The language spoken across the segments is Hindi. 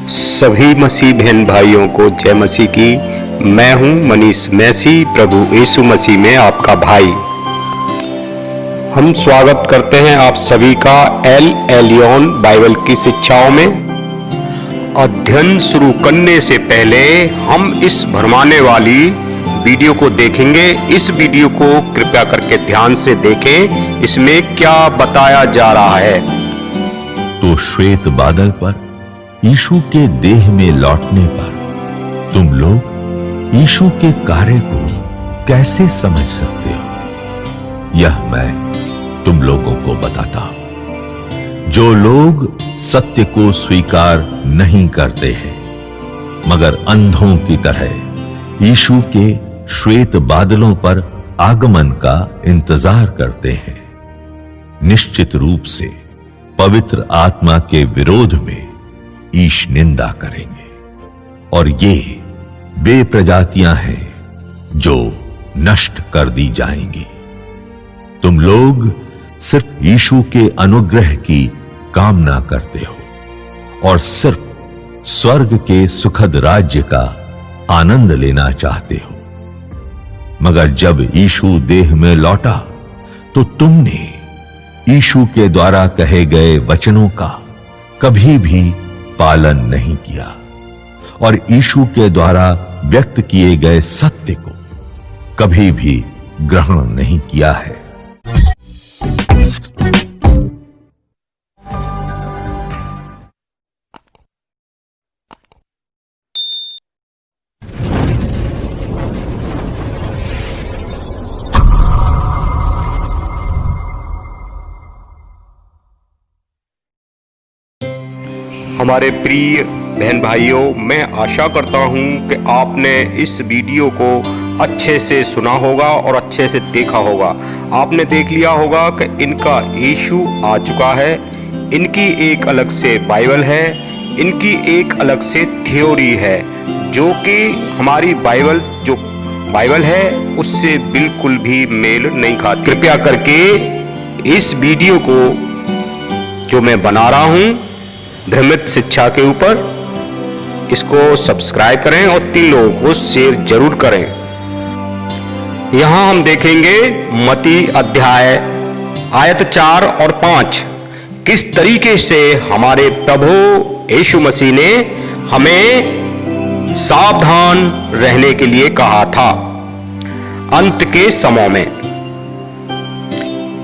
सभी मसीह बहन भाइयों को जय मसीह की। मैं हूं मनीष मैसी, प्रभु यीशु मसीह में आपका भाई। हम स्वागत करते हैं आप सभी का एल एलियन बाइबल की शिक्षाओं में। अध्ययन शुरू करने से पहले हम इस भरमाने वाली वीडियो को देखेंगे। इस वीडियो को कृपया करके ध्यान से देखें, इसमें क्या बताया जा रहा है। तो श्वेत बादल पर यीशु के देह में लौटने पर तुम लोग यीशु के कार्य को कैसे समझ सकते हो, यह मैं तुम लोगों को बताता हूं। जो लोग सत्य को स्वीकार नहीं करते हैं मगर अंधों की तरह यीशु के श्वेत बादलों पर आगमन का इंतजार करते हैं, निश्चित रूप से पवित्र आत्मा के विरोध में ईश निंदा करेंगे। और ये वे प्रजातियां हैं जो नष्ट कर दी जाएंगी। तुम लोग सिर्फ यीशु के अनुग्रह की कामना करते हो और सिर्फ स्वर्ग के सुखद राज्य का आनंद लेना चाहते हो। मगर जब यीशु देह में लौटा तो तुमने यीशु के द्वारा कहे गए वचनों का कभी भी पालन नहीं किया और यीशु के द्वारा व्यक्त किए गए सत्य को कभी भी ग्रहण नहीं किया है। हमारे प्रिय बहन भाइयों, मैं आशा करता हूं कि आपने इस वीडियो को अच्छे से सुना होगा और अच्छे से देखा होगा। आपने देख लिया होगा कि इनका यीशु आ चुका है, इनकी एक अलग से बाइबल है, इनकी एक अलग से थ्योरी है जो कि हमारी बाइबल है उससे बिल्कुल भी मेल नहीं खाती। कृपया करके इस वीडियो को जो मैं बना रहा हूं भ्रमित शिक्षा के ऊपर, इसको सब्सक्राइब करें और 3 लोगों को शेयर जरूर करें। यहां हम देखेंगे मत्ती अध्याय आयत 4 और 5 किस तरीके से हमारे प्रभु यीशु मसीह ने हमें सावधान रहने के लिए कहा था अंत के समय में।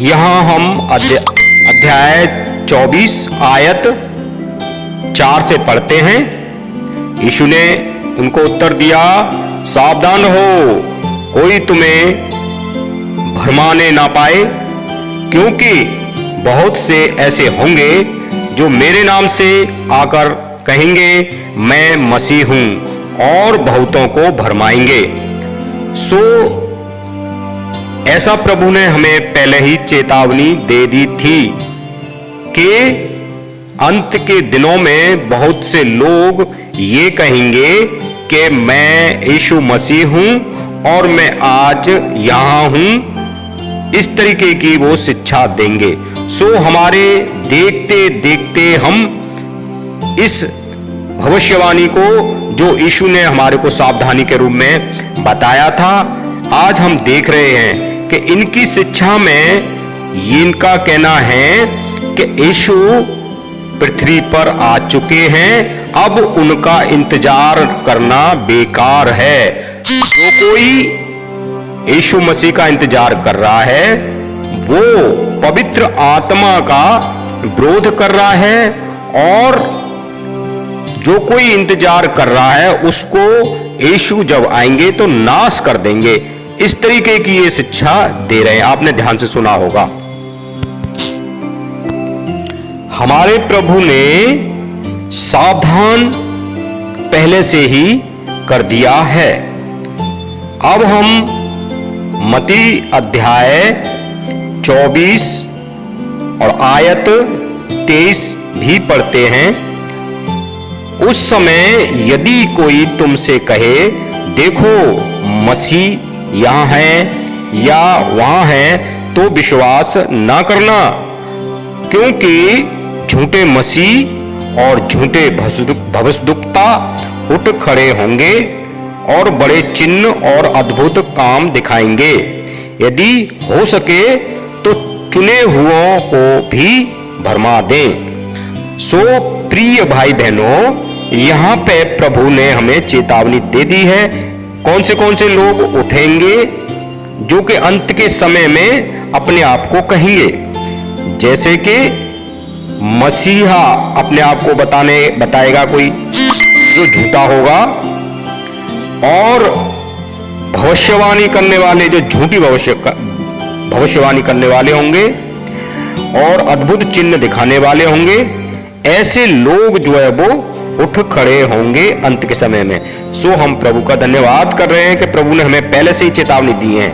यहां हम अध्याय 24 आयत 4 से पढ़ते हैं। यीशु ने उनको उत्तर दिया, सावधान हो, कोई तुम्हें भरमाने ना पाए, क्योंकि बहुत से ऐसे होंगे जो मेरे नाम से आकर कहेंगे मैं मसीह हूं और बहुतों को भरमाएंगे। सो ऐसा प्रभु ने हमें पहले ही चेतावनी दे दी थी कि अंत के दिनों में बहुत से लोग ये कहेंगे कि मैं यीशु मसीह हूं और मैं आज यहां हूं। इस तरीके की वो शिक्षा देंगे। सो हमारे देखते देखते हम इस भविष्यवाणी को जो यीशु ने हमारे को सावधानी के रूप में बताया था, आज हम देख रहे हैं कि इनकी शिक्षा में इनका कहना है कि यीशु पृथ्वी पर आ चुके हैं, अब उनका इंतजार करना बेकार है। जो कोई यीशु मसीह का इंतजार कर रहा है वो पवित्र आत्मा का विरोध कर रहा है और जो कोई इंतजार कर रहा है उसको यीशु जब आएंगे तो नाश कर देंगे। इस तरीके की ये शिक्षा दे रहे हैं। आपने ध्यान से सुना होगा। हमारे प्रभु ने सावधान पहले से ही कर दिया है। अब हम मत्ती अध्याय 24 और आयत 23 भी पढ़ते हैं। उस समय यदि कोई तुमसे कहे देखो मसीह यहां है या वहां है, तो विश्वास ना करना, क्योंकि झूठे मसीह और झूठे भविष्यद्वक्ता उठ खड़े होंगे और बड़े चिन्ह और अद्भुत काम दिखाएंगे। यदि हो सके तो चुने हुओं को भी भरमा दें। सो प्रिय भाई बहनों, यहाँ पे प्रभु ने हमें चेतावनी दे दी है। कौन से लोग उठेंगे जो कि अंत के समय में अपने आप को कहेंगे, जैसे कि मसीहा अपने आप को बताएगा कोई जो झूठा होगा, और भविष्यवाणी करने वाले जो झूठी भविष्यवाणी करने वाले होंगे और अद्भुत चिन्ह दिखाने वाले होंगे। ऐसे लोग जो है वो उठ खड़े होंगे अंत के समय में। सो हम प्रभु का धन्यवाद कर रहे हैं कि प्रभु ने हमें पहले से ही चेतावनी दी है।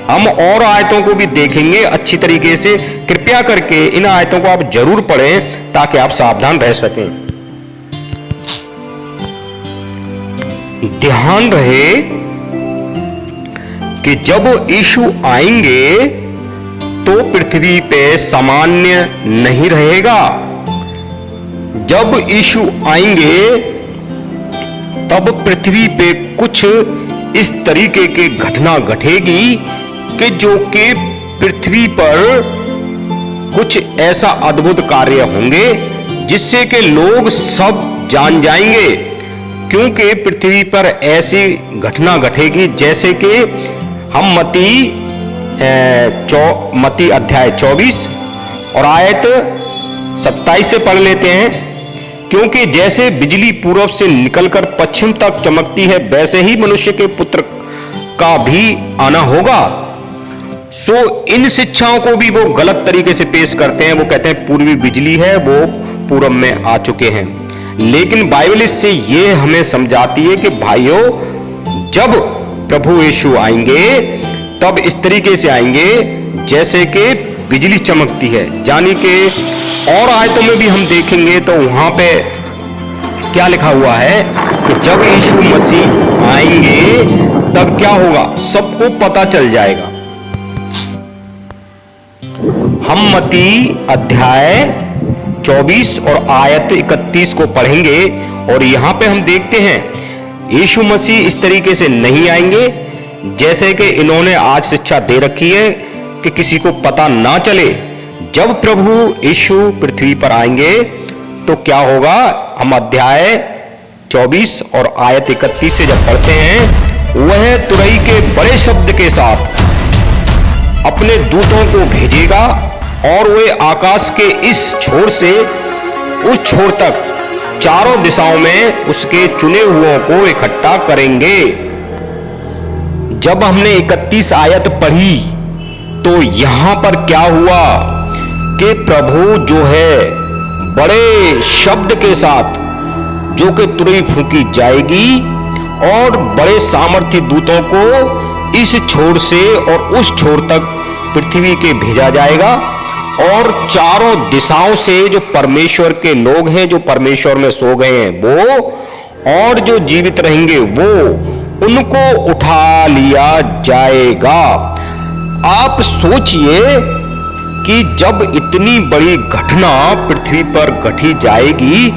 हम और आयतों को भी देखेंगे अच्छी तरीके से। कृपया करके इन आयतों को आप जरूर पढ़ें ताकि आप सावधान रह सकें। ध्यान रहे कि जब यीशु आएंगे तो पृथ्वी पे सामान्य नहीं रहेगा। जब यीशु आएंगे तब पृथ्वी पे कुछ इस तरीके की घटना घटेगी कि जो कि पृथ्वी पर कुछ ऐसा अद्भुत कार्य होंगे जिससे कि लोग सब जान जाएंगे। क्योंकि पृथ्वी पर ऐसी घटना घटेगी जैसे कि हम मती अध्याय 24 और आयत 27 से पढ़ लेते हैं। क्योंकि जैसे बिजली पूर्व से निकलकर पश्चिम तक चमकती है, वैसे ही मनुष्य के पुत्र का भी आना होगा। सो इन शिक्षाओं को भी वो गलत तरीके से पेश करते हैं। वो कहते हैं पूर्वी बिजली है, वो पूरब में आ चुके हैं। लेकिन बाइबल इससे ये हमें समझाती है कि भाइयों, जब प्रभु यीशु आएंगे तब इस तरीके से आएंगे जैसे कि बिजली चमकती है। यानी कि और आयतों में भी हम देखेंगे तो वहां पे क्या लिखा हुआ है कि जब यीशु मसीह आएंगे तब क्या होगा, सबको पता चल जाएगा। हम मती अध्याय 24 और आयत 31 को पढ़ेंगे और यहां पे हम देखते हैं यीशु मसीह इस तरीके से नहीं आएंगे जैसे कि इन्होंने आज शिक्षा दे रखी है कि किसी को पता ना चले। जब प्रभु यीशु पृथ्वी पर आएंगे तो क्या होगा, हम अध्याय 24 और आयत 31 से जब पढ़ते हैं, वह तुरही के बड़े शब्द के साथ अपने दूतों को भेजेगा और वे आकाश के इस छोर से उस छोर तक चारों दिशाओं में उसके चुने हुओं को इकट्ठा करेंगे। जब हमने 31 आयत पढ़ी तो यहां पर क्या हुआ कि प्रभु जो है बड़े शब्द के साथ, जो कि तुरही फूंकी जाएगी और बड़े सामर्थ्य दूतों को इस छोर से और उस छोर तक पृथ्वी के भेजा जाएगा और चारों दिशाओं से जो परमेश्वर के लोग हैं, जो परमेश्वर में सो गए हैं वो और जो जीवित रहेंगे वो, उनको उठा लिया जाएगा। आप सोचिए कि जब इतनी बड़ी घटना पृथ्वी पर घटी जाएगी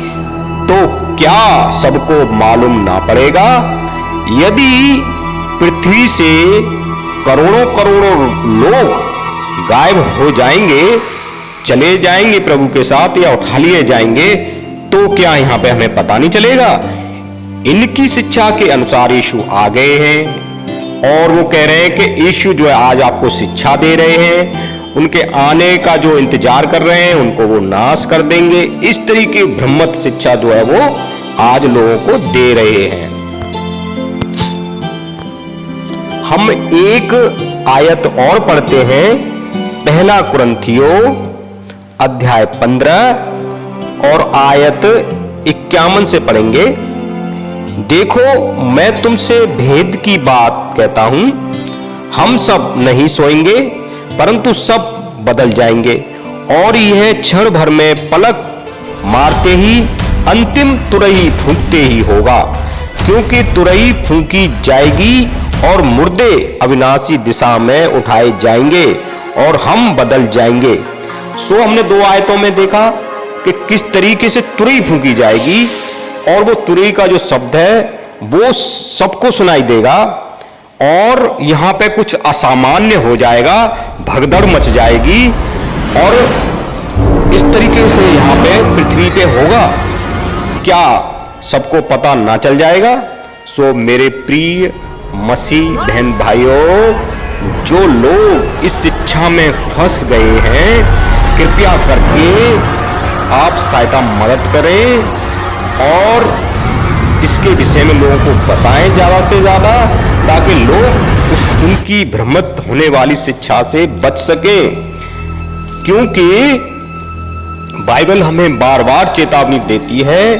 तो क्या सबको मालूम ना पड़ेगा? यदि पृथ्वी से करोड़ों करोड़ों लोग गायब हो जाएंगे, चले जाएंगे प्रभु के साथ या उठा लिए जाएंगे, तो क्या यहां पे हमें पता नहीं चलेगा? इनकी शिक्षा के अनुसार यीशु आ गए हैं और वो कह रहे हैं कि यीशु जो है आज आपको शिक्षा दे रहे हैं, उनके आने का जो इंतजार कर रहे हैं उनको वो नाश कर देंगे। इस तरीके की भ्रमत शिक्षा जो है वो आज लोगों को दे रहे हैं। हम एक आयत और पढ़ते हैं, पहला कुरिन्थियों अध्याय 15 और आयत 51 से पढ़ेंगे। देखो, मैं तुमसे भेद की बात कहता हूं, हम सब नहीं सोएंगे परंतु सब बदल जाएंगे और यह क्षण भर में पलक मारते ही अंतिम तुरही फूंकते ही होगा। क्योंकि तुरही फूंकी जाएगी और मुर्दे अविनाशी दिशा में उठाए जाएंगे और हम बदल जाएंगे। सो हमने दो आयतों में देखा कि किस तरीके से तुरई फूंकी जाएगी और वो तुरई का जो शब्द है वो सबको सुनाई देगा और यहां पे कुछ असामान्य हो जाएगा, भगदड़ मच जाएगी और इस तरीके से यहां पे पृथ्वी पे होगा, क्या सबको पता ना चल जाएगा? सो मेरे प्रिय मसीह बहन भाइयों, जो लोग इस शिक्षा में फंस गए हैं, कृपया करके आप सहायता मदद करें और इसके विषय में लोगों को बताएं ज्यादा से ज्यादा, ताकि लोग उनकी भ्रमित होने वाली शिक्षा से बच सकें। क्योंकि बाइबल हमें बार बार चेतावनी देती है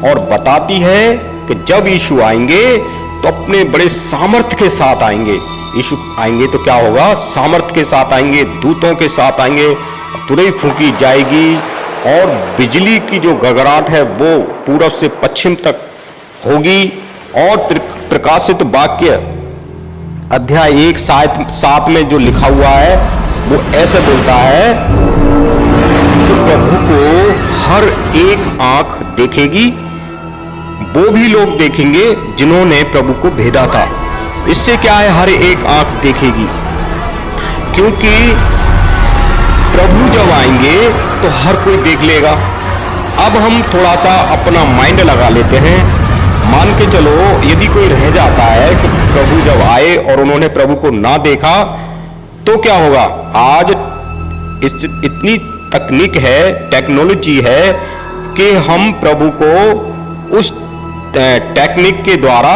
और बताती है कि जब यीशु आएंगे तो अपने बड़े सामर्थ्य के साथ आएंगे। यीशु आएंगे तो क्या होगा? सामर्थ्य के साथ आएंगे, दूतों के साथ आएंगे, तुरई फूंकी जाएगी और बिजली की जो गड़गड़ाहट है वो पूरब से पश्चिम तक होगी। और प्रकाशित वाक्य अध्याय 1:7 में जो लिखा हुआ है वो ऐसे बोलता है कि प्रभु को हर एक आंख देखेगी, वो भी लोग देखेंगे जिन्होंने प्रभु को भेदा था। इससे क्या है? हर एक आंख देखेगी, क्योंकि प्रभु जब आएंगे तो हर कोई देख लेगा। अब हम थोड़ा सा अपना माइंड लगा लेते हैं, मान के चलो यदि कोई रह जाता है कि प्रभु जब आए और उन्होंने प्रभु को ना देखा तो क्या होगा? आज इतनी तकनीक है, टेक्नोलॉजी है कि हम प्रभु को उस टेक्निक के द्वारा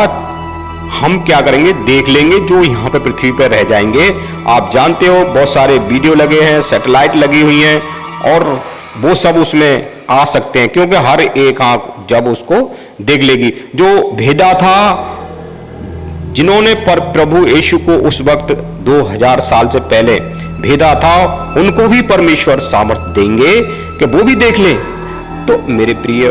हम क्या करेंगे? देख लेंगे, जो यहाँ पे पृथ्वी पर रह जाएंगे। आप जानते हो बहुत सारे वीडियो लगे हैं, सैटेलाइट लगी हुई हैं और वो सब उसमें आ सकते हैं, क्योंकि हर एक आंख जब उसको देख लेगी। जो भेदा था, जिन्होंने पर प्रभु यीशु को उस वक्त 2000 साल से पहले भेदा था, उनको भी परमेश्वर सामर्थ्य देंगे कि वो भी देख लें। तो मेरे प्रिय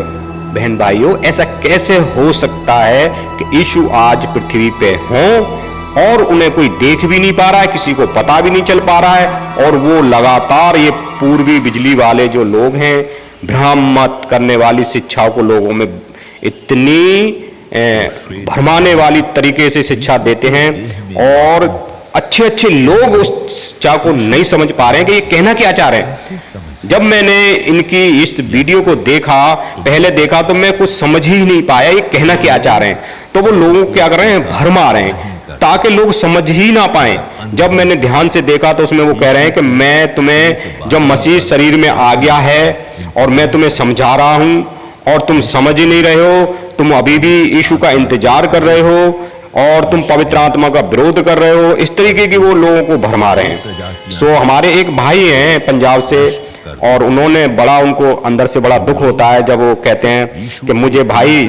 बहन भाइयों, ऐसा कैसे हो सकता है कि यीशु आज पृथ्वी पे हों और उन्हें कोई देख भी नहीं पा रहा है, किसी को पता भी नहीं चल पा रहा है, और वो लगातार ये पूर्वी बिजली वाले जो लोग हैं, भ्रमित करने वाली शिक्षाओं को लोगों में इतनी भरमाने वाली तरीके से शिक्षा देते हैं और अच्छे अच्छे लोग उस शिक्षा को नहीं समझ पा रहे हैं कि ये कहना क्या चाह रहे हैं। जब मैंने इनकी इस वीडियो को पहले देखा तो मैं कुछ समझ ही नहीं पाया ये कहना क्या चाह रहे हैं। तो वो लोगों को क्या कर रहे हैं? भरमा रहे हैं ताकि लोग समझ ही ना पाए। जब मैंने ध्यान से देखा तो उसमें वो कह रहे हैं कि मैं तुम्हें, जब मसीह शरीर में आ गया है और मैं तुम्हें समझा रहा हूं और तुम समझ ही नहीं रहे हो, तुम अभी भी यीशु का इंतजार कर रहे हो और तुम पवित्र आत्मा का विरोध कर रहे हो। इस तरीके की वो लोगों को भरमा रहे हैं। सो हमारे एक भाई हैं पंजाब से, और उन्होंने बड़ा, उनको अंदर से बड़ा दुख होता है जब वो कहते हैं कि मुझे भाई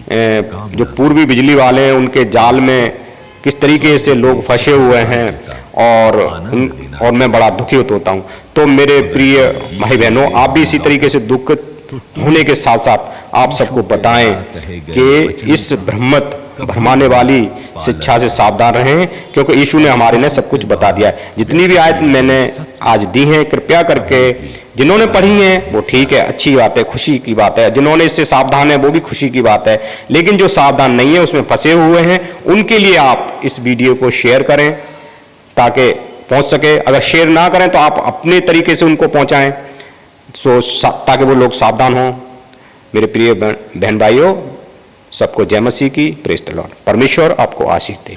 जो पूर्वी बिजली वाले हैं उनके जाल में किस तरीके से लोग फंसे हुए हैं और मैं बड़ा दुखी होता हूं। तो मेरे प्रिय भाई बहनों, आप भी इसी तरीके से दुख होने के साथ साथ आप सबको बताएं कि इस भरमाने वाली शिक्षा से सावधान रहें, क्योंकि यीशु ने हमारे लिए सब कुछ बता दिया है। जितनी भी आयत मैंने आज दी हैं, कृपया करके जिन्होंने पढ़ी हैं वो ठीक है, अच्छी बात है, खुशी की बात है। जिन्होंने इससे सावधान है वो भी खुशी की बात है। लेकिन जो सावधान नहीं है, उसमें फंसे हुए हैं, उनके लिए आप इस वीडियो को शेयर करें ताकि पहुंच सके। अगर शेयर ना करें तो आप अपने तरीके से उनको पहुंचाएं, ताकि वो लोग सावधान हों। मेरे प्रिय बहन भाइयों, सबको जय मसीह की, प्रेज़ द लॉर्ड। परमेश्वर आपको आशीष दे।